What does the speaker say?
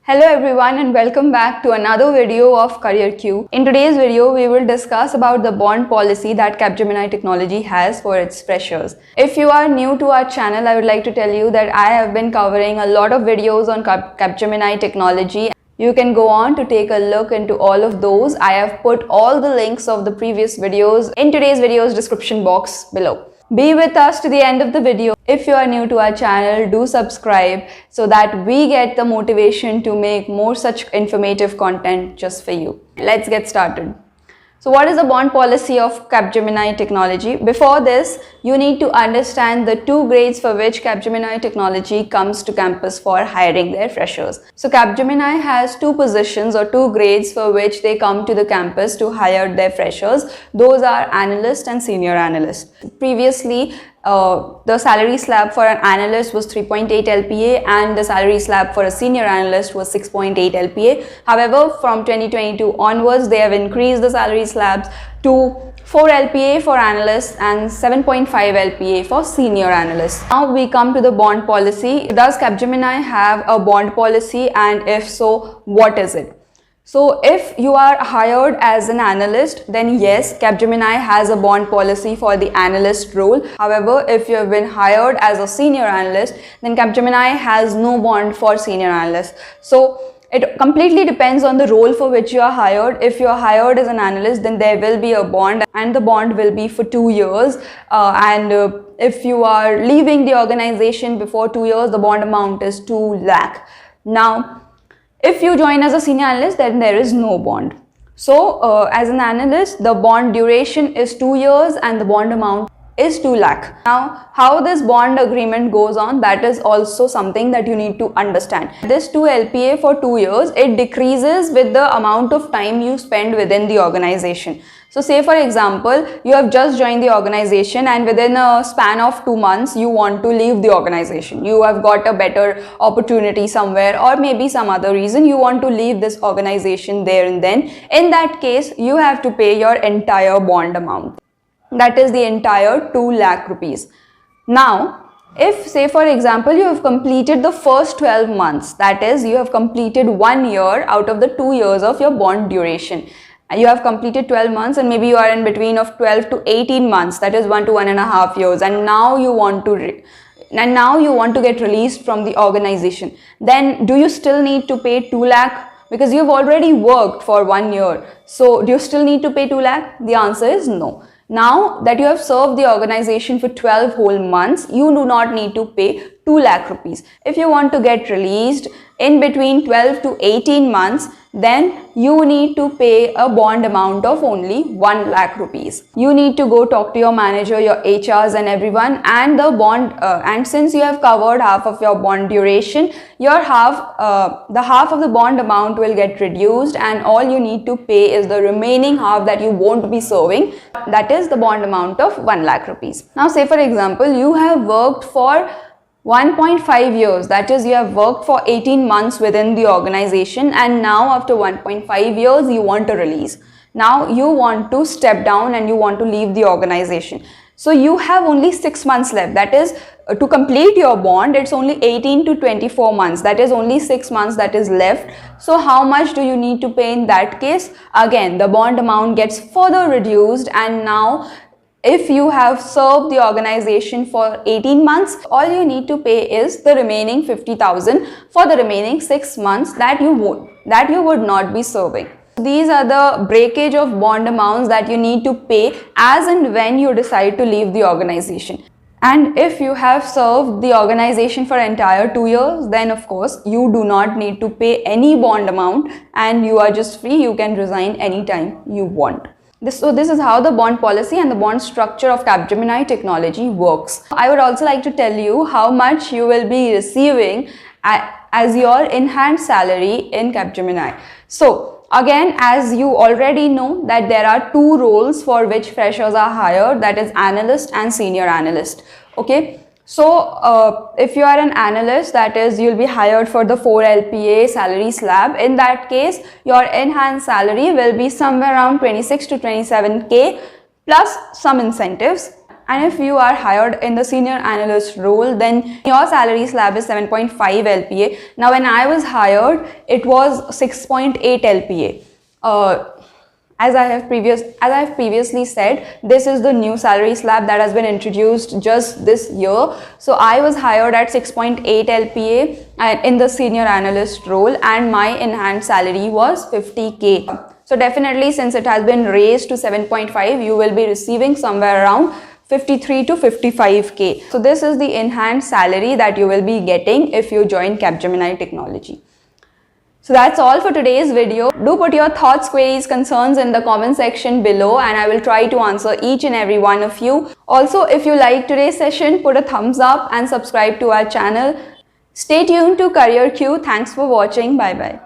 Hello everyone and welcome back to another video of CareerQ. In today's video, we will discuss about the bond policy that Capgemini Technology has for its freshers. If you are new to our channel, I would like to tell you that I have been covering a lot of videos on Capgemini Technology. You can go on to take a look into all of those. I have put all the links of the previous videos in today's video's description box below. Be with us to the end of the video. If you are new to our channel, do subscribe so that we get the motivation to make more such informative content just for you. Let's get started. So what is the bond policy of Capgemini Technology? Before this, you need to understand the two grades for which Capgemini Technology comes to campus for hiring their freshers. So Capgemini has two positions or two grades for which they come to the campus to hire their freshers. Those are analyst and senior analyst. Previously, the salary slab for an analyst was 3.8 LPA and the salary slab for a senior analyst was 6.8 LPA. However, from 2022 onwards, they have increased the salary slabs to 4 LPA for analysts and 7.5 LPA for senior analysts. Now we come to the bond policy. Does Capgemini have a bond policy, and if so, what is it? So if you are hired as an analyst, then yes, Capgemini has a bond policy for the analyst role. However, if you have been hired as a senior analyst, then Capgemini has no bond for senior analysts. So it completely depends on the role for which you are hired. If you are hired as an analyst, then there will be a bond, and the bond will be for 2 years. If you are leaving the organization before 2 years, the bond amount is 2 lakh. Now, if you join as a senior analyst, then there is no bond. So as an analyst, the bond duration is 2 years and the bond amount is 2 lakh. Now, how this bond agreement goes on, that is also something that you need to understand. This 2 LPA for 2 years, it decreases with the amount of time you spend within the organization. So say for example, you have just joined the organization and within a span of 2 months, you want to leave the organization. You have got a better opportunity somewhere, or maybe some other reason you want to leave this organization there and then. In that case, you have to pay your entire bond amount. That is the entire 2 lakh rupees. Now, if say for example, you have completed the first 12 months, that is you have completed 1 year out of the 2 years of your bond duration. You have completed 12 months and maybe you are in between of 12 to 18 months, that is 1 to 1.5 years, and now you want to get released from the organization. Then do you still need to pay 2 lakh? Because you have already worked for 1 year. So do you still need to pay 2 lakh? The answer is no. Now that you have served the organization for 12 whole months, you do not need to pay 2 lakh rupees. If you want to get released in between 12 to 18 months, then you need to pay a bond amount of only 1 lakh rupees. You need to go talk to your manager, your HRs and everyone, and the bond and since you have covered half of your bond duration, the half of the bond amount will get reduced, and all you need to pay is the remaining half that you won't be serving. That is the bond amount of 1 lakh rupees. Now say for example, you have worked for 1.5 years, that is you have worked for 18 months within the organization, and now after 1.5 years you want a release. Now you want to step down and you want to leave the organization. So you have only 6 months left, that is to complete your bond, it's only 18 to 24 months, that is only 6 months that is left. So how much do you need to pay in that case? Again, the bond amount gets further reduced, and now if you have served the organization for 18 months, all you need to pay is the remaining 50,000 for the remaining 6 months that you would not be serving. These are the breakage of bond amounts that you need to pay as and when you decide to leave the organization. And if you have served the organization for entire 2 years, then of course you do not need to pay any bond amount and you are just free. You can resign anytime you want. So this is how the bond policy and the bond structure of Capgemini Technology works. I would also like to tell you how much you will be receiving as your in-hand salary in Capgemini. So again, as you already know that there are two roles for which freshers are hired, that is analyst and senior analyst. Okay. So if you are an analyst, that is you'll be hired for the 4 LPA salary slab. In that case, your in-hand salary will be somewhere around 26 to 27K plus some incentives. And if you are hired in the senior analyst role, then your salary slab is 7.5 LPA. Now, when I was hired, it was 6.8 LPA. As I have previously said, this is the new salary slab that has been introduced just this year. So I was hired at 6.8 LPA in the senior analyst role, and my in-hand salary was 50K. So definitely, since it has been raised to 7.5, you will be receiving somewhere around 53 to 55K. So this is the in-hand salary that you will be getting if you join Capgemini Technology. So that's all for today's video. Do put your thoughts, queries, concerns in the comment section below, and I will try to answer each and every one of you. Also, if you like today's session, put a thumbs up and subscribe to our channel. Stay tuned to CareerQ. Thanks for watching. Bye bye.